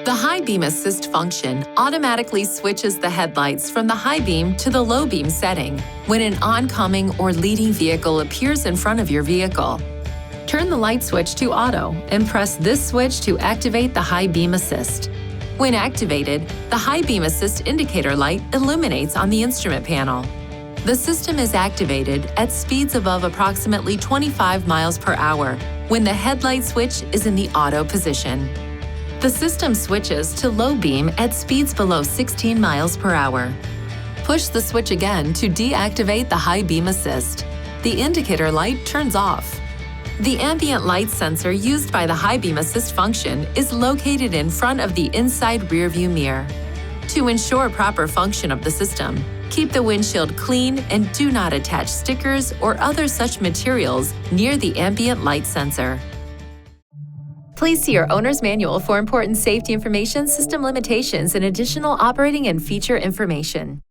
The high beam assist function automatically switches the headlights from the high beam to the low beam setting when an oncoming or leading vehicle appears in front of your vehicle. Turn the light switch to auto and press this switch to activate the high beam assist. When activated, the high beam assist indicator light illuminates on the instrument panel. The system is activated at speeds above approximately 25 miles per hour when the headlight switch is in the auto position. The system switches to low beam at speeds below 16 miles per hour. Push the switch again to deactivate the high beam assist. The indicator light turns off. The ambient light sensor used by the high beam assist function is located in front of the inside rearview mirror. To ensure proper function of the system, keep the windshield clean and do not attach stickers or other such materials near the ambient light sensor. Please see your owner's manual for important safety information, system limitations, and additional operating and feature information.